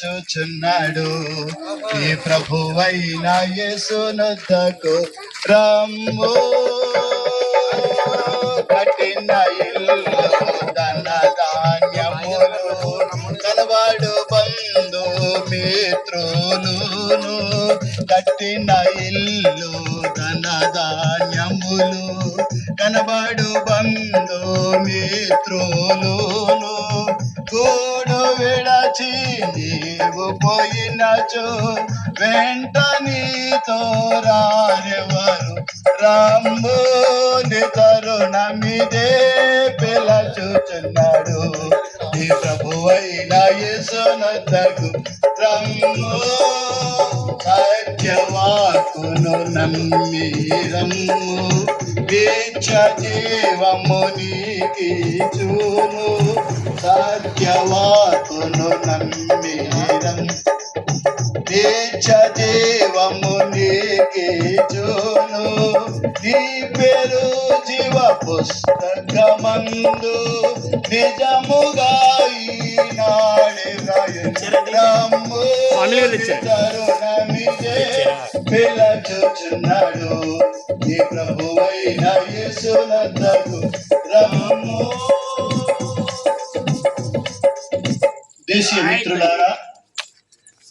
పిలచుచున్నాడు. ఈ ప్రభువైన యేసునొద్దకు రమ్ము. కఠిన ఇల్లు ధన ధాన్యములు కనబడు బంధు మిత్రులును. కట్టిన ఇల్లు ధన ధాన్యములు కనబడు బంధు మిత్రులును. గూడు విడచి నీవు పోయినచో వెంట నీతో రారెవరు. రమ్ము నీ తరుణమిదే పిలచుచున్నాడు. నీ ప్రభువైన యేసునొద్దకు రమ్ము. సత్యవాక్కును నమ్మి రమ్ము. నిత్య జీవము నీకిచ్చును. సత్యవాక్కును నమ్మి రమ్ము. నిత్య జీవము నీకిచ్చును. నీ పేరు జీవ పుస్తకమందు నిజముగా ఈనాడే వ్రాయము. తరుణమిదే పిలచుచున్నాడు. ఈ ప్రభువైన యేసునొద్దకు రమ్ము. దేశీయ మిత్రులారా,